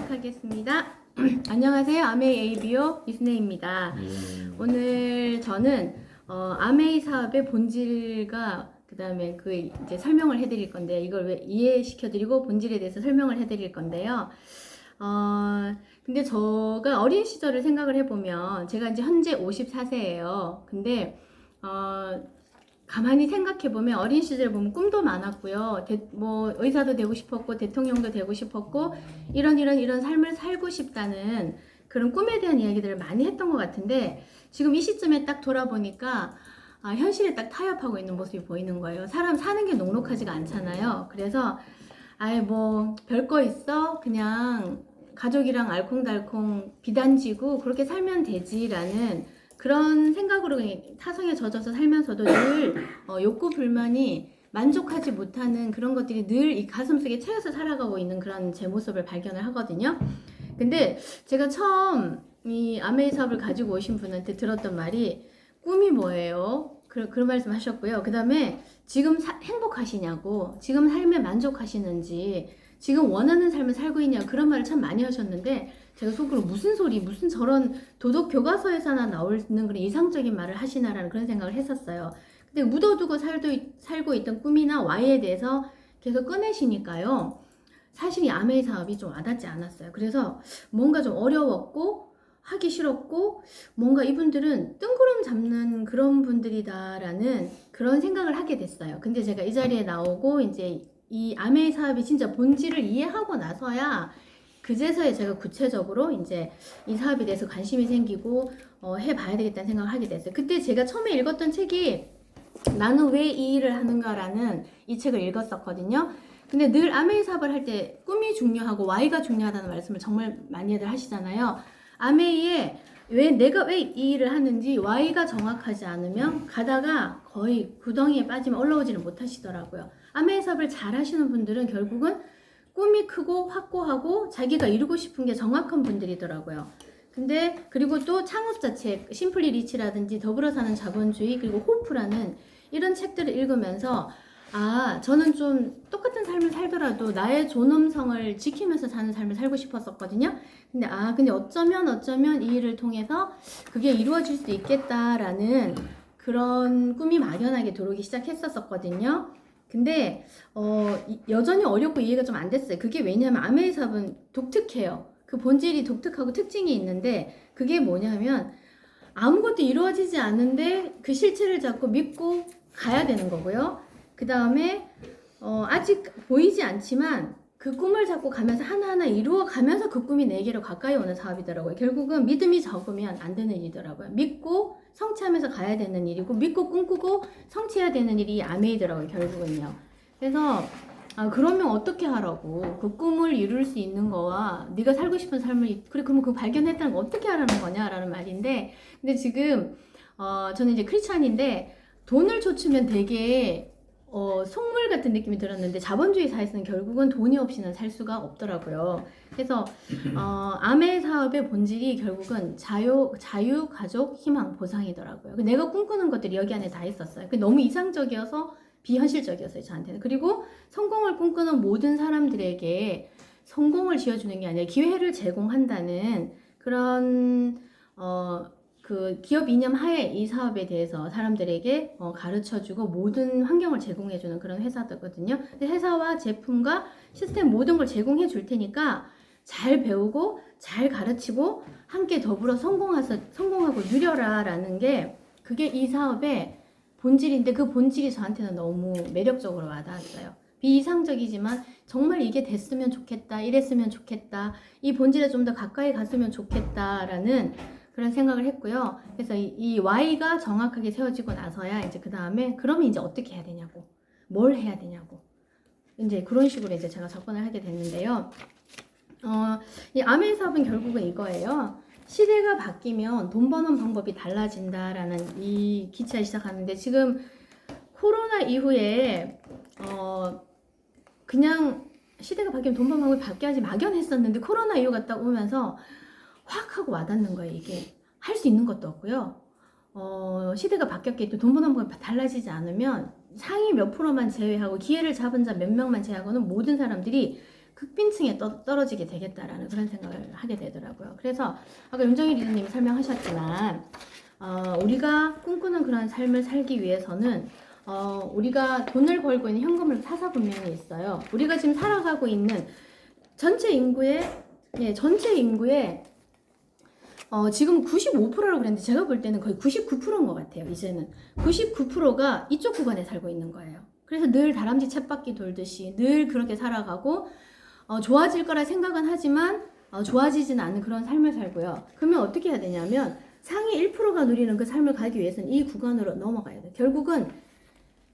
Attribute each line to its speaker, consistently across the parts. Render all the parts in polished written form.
Speaker 1: 시작하겠습니다. 안녕하세요. 아메이 ABO 이순혜입니다. 오늘 저는 아메이 사업의 본질과 그 다음에 그 이제 설명을 해드릴 건데, 이걸 왜 이해시켜드리고 본질에 대해서 설명을 해드릴 건데요. 근데 제가 어린 시절을 생각을 해보면, 제가 이제 현재 54세예요. 근데 가만히 생각해보면 어린 시절 보면 꿈도 많았고요. 뭐 의사도 되고 싶었고 대통령도 되고 싶었고 이런 삶을 살고 싶다는 그런 꿈에 대한 이야기들을 많이 했던 것 같은데, 지금 이 시점에 딱 돌아보니까 현실에 딱 타협하고 있는 모습이 보이는 거예요. 사람 사는 게 녹록하지가 않잖아요. 그래서 아예 뭐 별거 있어? 그냥 가족이랑 알콩달콩 비단지고 그렇게 살면 되지라는 그런 생각으로 타성에 젖어서 살면서도 늘 욕구 불만이 만족하지 못하는 그런 것들이 늘 이 가슴속에 채워서 살아가고 있는 그런 제 모습을 발견을 하거든요. 근데 제가 처음 이 아메이 사업을 가지고 오신 분한테 들었던 말이, 꿈이 뭐예요? 그런 말씀 하셨고요. 그 다음에 지금 행복하시냐고, 지금 삶에 만족하시는지, 지금 원하는 삶을 살고 있냐고, 그런 말을 참 많이 하셨는데, 제가 속으로 무슨 소리, 무슨 저런 도덕 교과서에서나 나오는 그런 이상적인 말을 하시나라는 그런 생각을 했었어요. 근데 묻어두고 살고 있던 꿈이나 Y에 대해서 계속 꺼내시니까요, 사실 이 아메이 사업이 좀 와닿지 않았어요. 그래서 뭔가 좀 어려웠고 하기 싫었고, 뭔가 이분들은 뜬구름 잡는 그런 분들이다라는 그런 생각을 하게 됐어요. 근데 제가 이 자리에 나오고 이제 이 아메이 사업이 진짜 본질을 이해하고 나서야 그제서야 제가 구체적으로 이제 이 사업에 대해서 관심이 생기고 해봐야 되겠다는 생각을 하게 됐어요. 그때 제가 처음에 읽었던 책이 나는 왜 이 일을 하는가라는 이 책을 읽었었거든요. 근데 늘 아메이 사업을 할 때 꿈이 중요하고 Y가 중요하다는 말씀을 정말 많이들 하시잖아요. 아메이에 내가 왜 이 일을 하는지 Y가 정확하지 않으면 가다가 거의 구덩이에 빠지면 올라오지를 못하시더라고요. 아메이 사업을 잘 하시는 분들은 결국은 꿈이 크고 확고하고 자기가 이루고 싶은 게 정확한 분들이더라고요. 근데 그리고 또 창업자 책, 심플리 리치라든지 더불어 사는 자본주의, 그리고 호프라는 이런 책들을 읽으면서 저는 좀 똑같은 삶을 살더라도 나의 존엄성을 지키면서 사는 삶을 살고 싶었었거든요. 근데 어쩌면 이 일을 통해서 그게 이루어질 수 있겠다라는 그런 꿈이 막연하게 들어오기 시작했었거든요. 근데 여전히 어렵고 이해가 좀 안 됐어요. 그게 왜냐하면 아메이 사업은 독특해요. 그 본질이 독특하고 특징이 있는데, 그게 뭐냐면 아무것도 이루어지지 않는데 그 실체를 잡고 믿고 가야 되는 거고요. 그 다음에 아직 보이지 않지만 그 꿈을 잡고 가면서 하나하나 이루어가면서 그 꿈이 내게로 가까이 오는 사업이더라고요. 결국은 믿음이 적으면 안 되는 일이더라고요. 믿고 성취하면서 가야 되는 일이고, 믿고 꿈꾸고 성취해야 되는 일이 아메이더라고요, 결국은요. 그래서 그러면 어떻게 하라고, 그 꿈을 이룰 수 있는 거와 네가 살고 싶은 삶을 그러면 그 발견했다는 거 어떻게 하라는 거냐라는 말인데, 근데 지금 저는 이제 크리스찬인데 돈을 좇으면 되게 속물 같은 느낌이 들었는데, 자본주의 사회에서는 결국은 돈이 없이는 살 수가 없더라고요. 그래서 아메 사업의 본질이 결국은 자유, 가족, 희망, 보상이더라고요. 내가 꿈꾸는 것들이 여기 안에 다 있었어요. 너무 이상적이어서 비현실적이었어요, 저한테는. 그리고 성공을 꿈꾸는 모든 사람들에게 성공을 지어주는 게 아니라 기회를 제공한다는 그런 그 기업 이념 하에 이 사업에 대해서 사람들에게 가르쳐주고 모든 환경을 제공해주는 그런 회사거든요. 회사와 제품과 시스템 모든 걸 제공해 줄 테니까 잘 배우고 잘 가르치고 함께 더불어 성공하고 누려라 라는 게, 그게 이 사업의 본질인데, 그 본질이 저한테는 너무 매력적으로 와닿았어요. 비이상적이지만 정말 이게 됐으면 좋겠다, 이랬으면 좋겠다, 이 본질에 좀 더 가까이 갔으면 좋겠다라는 그런 생각을 했고요. 그래서 이 Y가 정확하게 세워지고 나서야 이제 그 다음에 그러면 이제 어떻게 해야 되냐고, 뭘 해야 되냐고, 이제 그런 식으로 이제 제가 접근을 하게 됐는데요. 이 아메이 사업은 결국은 이거예요. 시대가 바뀌면 돈 버는 방법이 달라진다라는 이 기차에 시작하는데, 지금 코로나 이후에 그냥 시대가 바뀌면 돈 버는 방법이 바뀌어야지 막연했었는데, 코로나 이후가 딱 오면서 확 하고 와닿는 거예요. 이게 할 수 있는 것도 없고요. 시대가 바뀌었기 때문에 돈 버는 방법이 달라지지 않으면 상위 몇 프로만 제외하고 기회를 잡은 자 몇 명만 제외하고는 모든 사람들이 극빈층에 떨어지게 되겠다라는 그런 생각을 하게 되더라고요. 그래서 아까 윤정희 리더님이 설명하셨지만 우리가 꿈꾸는 그런 삶을 살기 위해서는 우리가 돈을 벌고 있는 현금을 사서 분명히 있어요. 우리가 지금 살아가고 있는 전체 인구의 지금 95%라고 그랬는데 제가 볼 때는 거의 99%인 것 같아요. 이제는 99%가 이쪽 구간에 살고 있는 거예요. 그래서 늘 다람쥐 쳇바퀴 돌듯이 늘 그렇게 살아가고 좋아질 거라 생각은 하지만 좋아지진 않는 그런 삶을 살고요. 그러면 어떻게 해야 되냐면 상위 1%가 누리는 그 삶을 가기 위해서는 이 구간으로 넘어가야 돼요. 결국은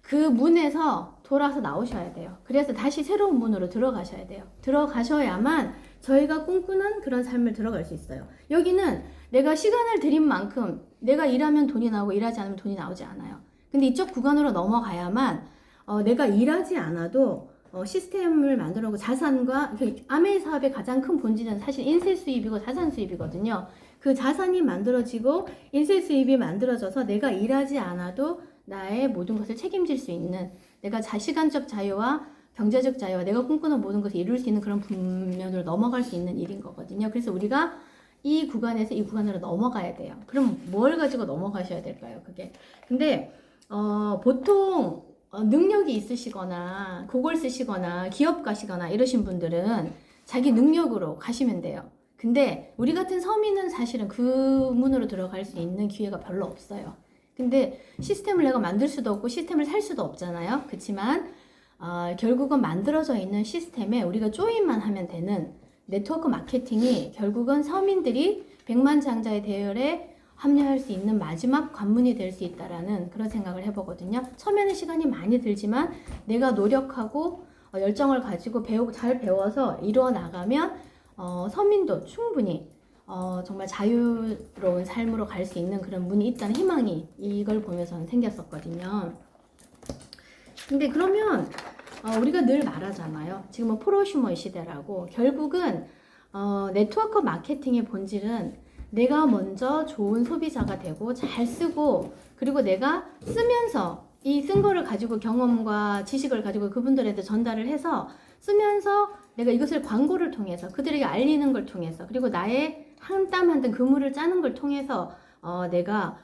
Speaker 1: 그 문에서 돌아서 나오셔야 돼요. 그래서 다시 새로운 문으로 들어가셔야 돼요. 들어가셔야만 저희가 꿈꾸는 그런 삶을 들어갈 수 있어요. 여기는 내가 시간을 들인 만큼 내가 일하면 돈이 나오고 일하지 않으면 돈이 나오지 않아요. 근데 이쪽 구간으로 넘어가야만 내가 일하지 않아도 시스템을 만들어놓고 자산과 아메이 사업의 가장 큰 본질은 사실 인세 수입이고 자산 수입이거든요. 그 자산이 만들어지고 인세 수입이 만들어져서 내가 일하지 않아도 나의 모든 것을 책임질 수 있는 내가 시간적 자유와 경제적 자유와 내가 꿈꾸는 모든 것을 이룰 수 있는 그런 분면으로 넘어갈 수 있는 일인 거거든요. 그래서 우리가 이 구간에서 이 구간으로 넘어가야 돼요. 그럼 뭘 가지고 넘어가셔야 될까요? 그게. 근데 보통 능력이 있으시거나 그걸 쓰시거나 기업 가시거나 이러신 분들은 자기 능력으로 가시면 돼요. 근데 우리 같은 서민은 사실은 그 문으로 들어갈 수 있는 기회가 별로 없어요. 근데 시스템을 내가 만들 수도 없고 시스템을 살 수도 없잖아요. 그렇지만 결국은 만들어져 있는 시스템에 우리가 조인만 하면 되는 네트워크 마케팅이 결국은 서민들이 백만장자의 대열에 합류할 수 있는 마지막 관문이 될 수 있다라는 그런 생각을 해보거든요. 처음에는 시간이 많이 들지만 내가 노력하고 열정을 가지고 잘 배워서 이루어 나가면 서민도 충분히 정말 자유로운 삶으로 갈 수 있는 그런 문이 있다는 희망이 이걸 보면서는 생겼었거든요. 근데 그러면 우리가 늘 말하잖아요. 지금은 프로슈머 시대라고. 결국은 네트워크 마케팅의 본질은 내가 먼저 좋은 소비자가 되고 잘 쓰고 그리고 내가 쓰면서 이 쓴 거를 가지고 경험과 지식을 가지고 그분들한테 전달을 해서 쓰면서 내가 이것을 광고를 통해서 그들에게 알리는 걸 통해서 그리고 나의 한 땀 한 땀 그물을 짜는 걸 통해서 내가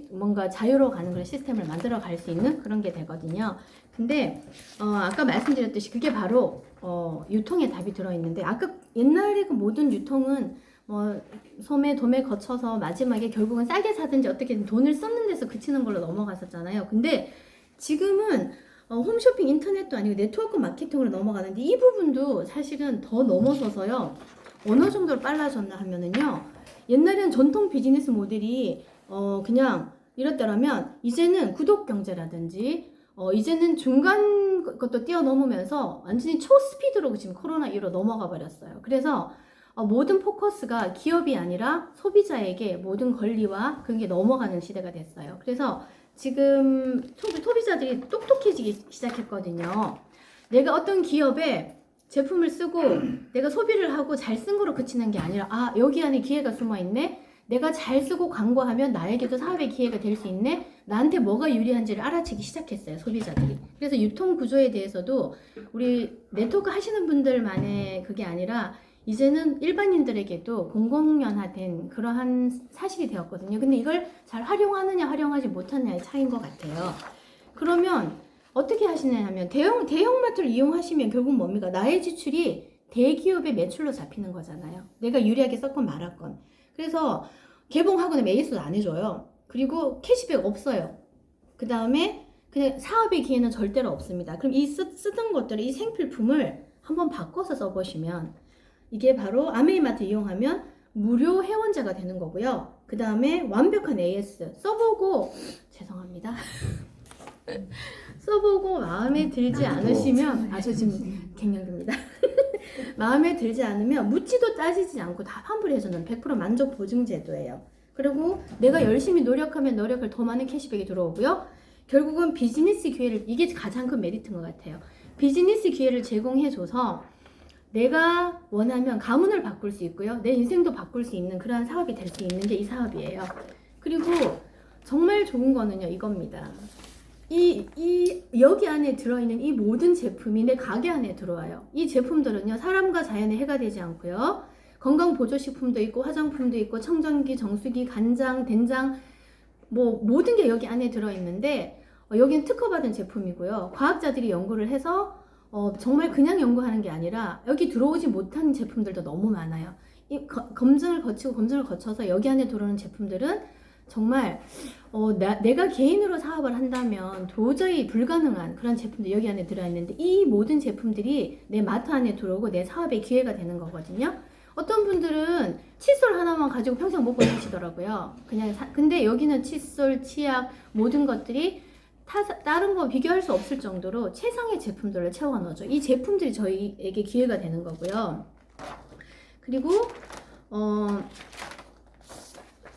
Speaker 1: 뭔가 자유로 가는 그런 시스템을 만들어 갈 수 있는 그런 게 되거든요. 근데 아까 말씀드렸듯이 그게 바로 유통의 답이 들어있는데 아까 옛날에 그 모든 유통은 소매 도매 거쳐서 마지막에 결국은 싸게 사든지 어떻게든 돈을 썼는 데서 그치는 걸로 넘어갔었잖아요. 근데 지금은 홈쇼핑 인터넷도 아니고 네트워크 마케팅으로 넘어가는데 이 부분도 사실은 더 넘어서서요. 어느 정도로 빨라졌나 하면은요. 옛날에는 전통 비즈니스 모델이 그냥 이랬더라면 이제는 구독 경제라든지 이제는 중간 것도 뛰어넘으면서 완전히 초스피드로 지금 코로나 이후로 넘어가 버렸어요. 그래서 모든 포커스가 기업이 아니라 소비자에게 모든 권리와 그런 게 넘어가는 시대가 됐어요. 그래서 지금 소비자들이 똑똑해지기 시작했거든요. 내가 어떤 기업에 제품을 쓰고 내가 소비를 하고 잘 쓴 거로 그치는 게 아니라 여기 안에 기회가 숨어 있네. 내가 잘 쓰고 광고하면 나에게도 사업의 기회가 될 수 있네. 나한테 뭐가 유리한지를 알아채기 시작했어요. 소비자들이. 그래서 유통 구조에 대해서도 우리 네트워크 하시는 분들만의 그게 아니라 이제는 일반인들에게도 공공연화된 그러한 사실이 되었거든요. 근데 이걸 잘 활용하느냐 활용하지 못하느냐의 차이인 것 같아요. 그러면 어떻게 하시냐 하면 대형마트를 이용하시면 결국 뭡니까? 나의 지출이 대기업의 매출로 잡히는 거잖아요. 내가 유리하게 썼건 말았건. 그래서 개봉하고 나면 AS도 안 해줘요. 그리고 캐시백 없어요. 그 다음에 그냥 사업의 기회는 절대로 없습니다. 그럼 이 쓰던 것들을 이 생필품을 한번 바꿔서 써보시면 이게 바로 아메이마트 이용하면 무료 회원제가 되는 거고요. 그 다음에 완벽한 AS 써보고 죄송합니다. 써보고 마음에 들지 않으시면 저 지금 갱년기입니다. 마음에 들지 않으면 묻지도 따지지 않고 다 환불해주는 100% 만족 보증 제도예요. 그리고 내가 열심히 노력하면 노력을 더 많은 캐시백이 들어오고요. 결국은 비즈니스 기회를 이게 가장 큰 메리트인 것 같아요. 비즈니스 기회를 제공해줘서 내가 원하면 가문을 바꿀 수 있고요. 내 인생도 바꿀 수 있는 그러한 사업이 될 수 있는 게 이 사업이에요. 그리고 정말 좋은 거는요. 이겁니다. 여기 안에 들어있는 이 모든 제품이 내 가게 안에 들어와요. 이 제품들은요, 사람과 자연에 해가 되지 않고요. 건강보조식품도 있고, 화장품도 있고, 청정기, 정수기, 간장, 된장, 뭐, 모든 게 여기 안에 들어있는데, 여기는 특허받은 제품이고요. 과학자들이 연구를 해서, 정말 그냥 연구하는 게 아니라, 여기 들어오지 못한 제품들도 너무 많아요. 검증을 거쳐서 여기 안에 들어오는 제품들은 정말 내가 개인으로 사업을 한다면 도저히 불가능한 그런 제품들이 여기 안에 들어있는데, 이 모든 제품들이 내 마트 안에 들어오고 내 사업의 기회가 되는 거거든요. 어떤 분들은 칫솔 하나만 가지고 평생 못 버티시더라고요. 근데 여기는 칫솔, 치약 모든 것들이 다른 거 비교할 수 없을 정도로 최상의 제품들을 채워 넣어줘. 이 제품들이 저희에게 기회가 되는 거고요. 그리고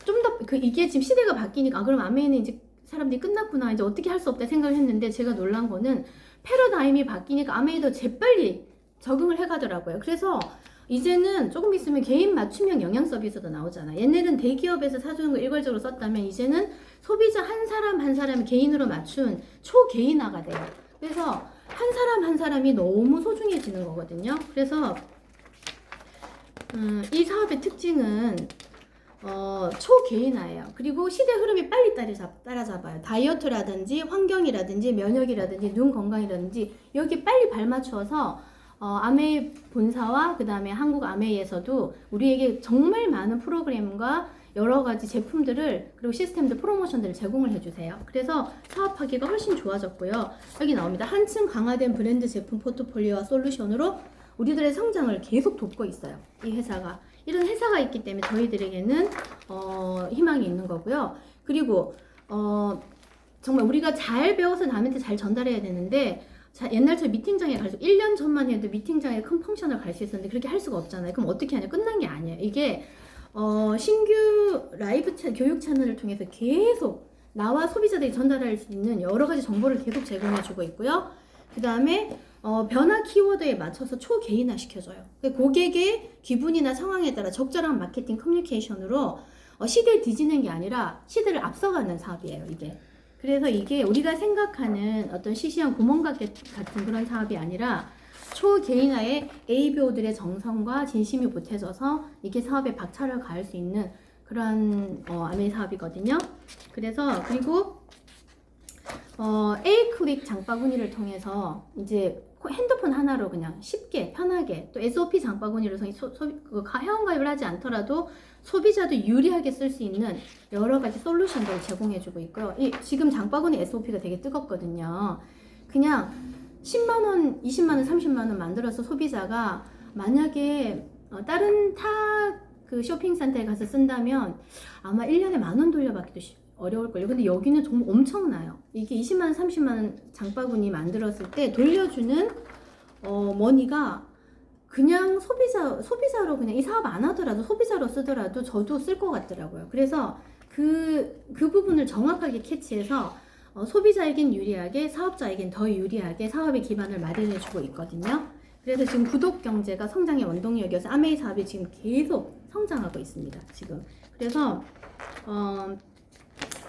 Speaker 1: 좀 더 이게 지금 시대가 바뀌니까 그럼 아메이는 이제 사람들이 끝났구나, 이제 어떻게 할 수 없다 생각을 했는데, 제가 놀란 거는 패러다임이 바뀌니까 아메이도 재빨리 적응을 해가더라고요. 그래서 이제는 조금 있으면 개인 맞춤형 영양 서비스도 나오잖아. 옛날에는 대기업에서 사주는 거 일괄적으로 썼다면, 이제는 소비자 한 사람 한 사람 개인으로 맞춘 초개인화가 돼요. 그래서 한 사람 한 사람이 너무 소중해지는 거거든요. 그래서 이 사업의 특징은 초개인화예요. 그리고 시대 흐름이 빨리 따라잡아요. 다이어트라든지 환경이라든지 면역이라든지 눈 건강이라든지 여기 빨리 발맞춰서 아메이 본사와 그 다음에 한국 아메이에서도 우리에게 정말 많은 프로그램과 여러 가지 제품들을, 그리고 시스템들, 프로모션들을 제공을 해주세요. 그래서 사업하기가 훨씬 좋아졌고요. 여기 나옵니다. 한층 강화된 브랜드 제품 포트폴리오와 솔루션으로 우리들의 성장을 계속 돕고 있어요. 이 회사가. 이런 회사가 있기 때문에 저희들에게는 희망이 있는 거고요. 그리고 정말 우리가 잘 배워서 남한테 잘 전달해야 되는데, 옛날처럼 미팅장에 갈 수, 1년 전만 해도 미팅장에 큰 펑션을 갈 수 있었는데 그렇게 할 수가 없잖아요. 그럼 어떻게 하냐? 끝난 게 아니에요. 이게 신규 라이브 교육 채널을 통해서 계속 나와 소비자들이 전달할 수 있는 여러 가지 정보를 계속 제공해 주고 있고요. 그 다음에 변화 키워드에 맞춰서 초개인화 시켜줘요. 고객의 기분이나 상황에 따라 적절한 마케팅 커뮤니케이션으로 시대를 뒤지는 게 아니라 시대를 앞서가는 사업이에요, 이게. 그래서 이게 우리가 생각하는 어떤 시시한 구멍가게 같은 그런 사업이 아니라 초개인화에 ABO들의 정성과 진심이 보태져서 이게 사업에 박차를 가할 수 있는 그런 아메이 사업이거든요. 그래서 그리고 A 클릭 장바구니를 통해서 이제 핸드폰 하나로 그냥 쉽게 편하게, 또 SOP 장바구니를 통해서 회원가입을 하지 않더라도 소비자도 유리하게 쓸 수 있는 여러 가지 솔루션들을 제공해주고 있고요. 지금 장바구니 SOP가 되게 뜨겁거든요. 그냥 10만원, 20만원, 30만원 만들어서 소비자가 만약에 다른 그 쇼핑센터에 가서 쓴다면 아마 1년에 10,000원 돌려받기도 어려울걸요. 근데 여기는 정말 엄청나요. 이게 20만원, 30만원 장바구니 만들었을 때 돌려주는 머니가 그냥 소비자로 그냥 이 사업 안 하더라도 소비자로 쓰더라도 저도 쓸 것 같더라고요. 그래서 그 부분을 정확하게 캐치해서 소비자에겐 유리하게, 사업자에겐 더 유리하게 사업의 기반을 마련해주고 있거든요. 그래서 지금 구독 경제가 성장의 원동력이어서 아메이 사업이 지금 계속 성장하고 있습니다. 지금. 그래서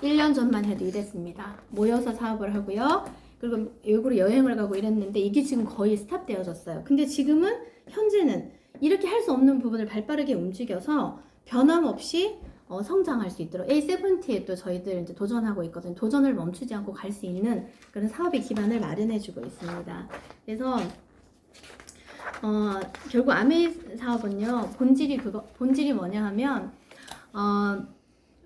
Speaker 1: 1년 전만 해도 이랬습니다. 모여서 사업을 하고요. 그리고 외국으로 여행을 가고 이랬는데 이게 지금 거의 스탑되어졌어요. 근데 지금은 현재는 이렇게 할 수 없는 부분을 발빠르게 움직여서 변함없이 성장할 수 있도록 A70에 또 저희들 이제 도전하고 있거든요. 도전을 멈추지 않고 갈 수 있는 그런 사업의 기반을 마련해주고 있습니다. 그래서 결국 아메이 사업은요, 본질이 뭐냐 하면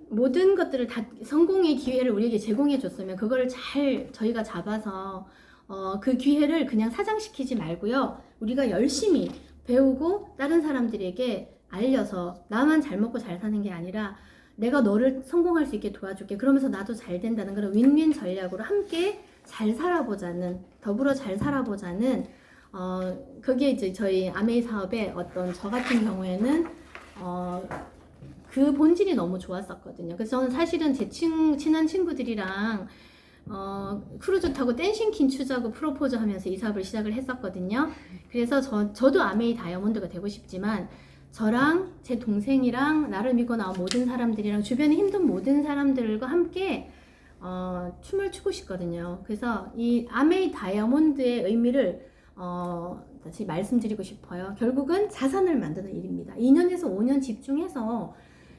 Speaker 1: 모든 것들을 다 성공의 기회를 우리에게 제공해 줬으면 그걸 잘 저희가 잡아서 그 기회를 그냥 사장시키지 말고요. 우리가 열심히 배우고 다른 사람들에게 알려서 나만 잘 먹고 잘 사는 게 아니라 내가 너를 성공할 수 있게 도와줄게. 그러면서 나도 잘 된다는 그런 윈윈 전략으로 함께 잘 살아보자는, 더불어 잘 살아보자는 그게 이제 저희 아메이 사업의 저 같은 경우에는 그 본질이 너무 좋았었거든요. 그래서 저는 사실은 제 친한 친구들이랑 크루즈 타고 댄싱 퀸 추자고 프로포즈 하면서 이 사업을 시작을 했었거든요. 그래서 저도 아메이 다이아몬드가 되고 싶지만 저랑 제 동생이랑 나를 믿고 나온 모든 사람들이랑 주변에 힘든 모든 사람들과 함께 춤을 추고 싶거든요. 그래서 이 아메이 다이아몬드의 의미를 다시 말씀드리고 싶어요. 결국은 자산을 만드는 일입니다. 2년에서 5년 집중해서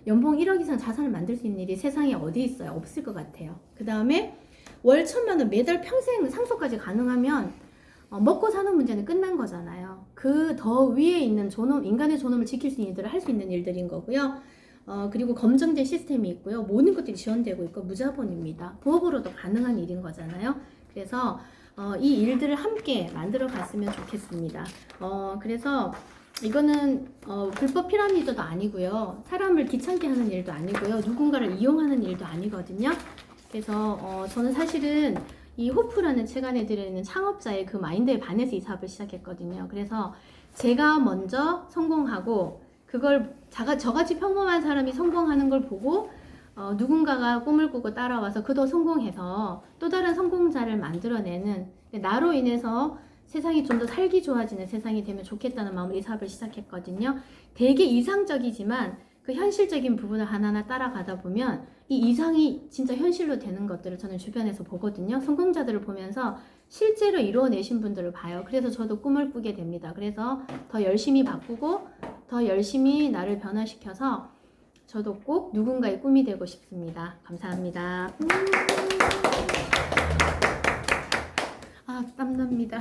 Speaker 1: 연봉 1억 이상 자산을 만들 수 있는 일이 세상에 어디 있어요? 없을 것 같아요. 그 다음에 월 1,000만 원 매달 평생 상속까지 가능하면 먹고 사는 문제는 끝난 거잖아요. 그 더 위에 있는 존엄, 인간의 존엄을 지킬 수 있는 일들을 할 수 있는 일들인 거고요. 그리고 검증된 시스템이 있고요. 모든 것들이 지원되고 있고 무자본입니다. 부업으로도 가능한 일인 거잖아요. 그래서 이 일들을 함께 만들어 갔으면 좋겠습니다. 그래서 이거는 불법 피라미드도 아니고요. 사람을 귀찮게 하는 일도 아니고요. 누군가를 이용하는 일도 아니거든요. 그래서 저는 사실은 이 호프라는 책 안에 들어있는 창업자의 그 마인드에 반해서 이 사업을 시작했거든요. 그래서 제가 먼저 성공하고 그걸 저같이 평범한 사람이 성공하는 걸 보고 누군가가 꿈을 꾸고 따라와서 그도 성공해서 또 다른 성공자를 만들어내는, 나로 인해서 세상이 좀 더 살기 좋아지는 세상이 되면 좋겠다는 마음으로 이 사업을 시작했거든요. 되게 이상적이지만 그 현실적인 부분을 하나하나 따라가다 보면 이 이상이 진짜 현실로 되는 것들을 저는 주변에서 보거든요. 성공자들을 보면서 실제로 이루어내신 분들을 봐요. 그래서 저도 꿈을 꾸게 됩니다. 그래서 더 열심히 바꾸고 더 열심히 나를 변화시켜서 저도 꼭 누군가의 꿈이 되고 싶습니다. 감사합니다. 땀납니다.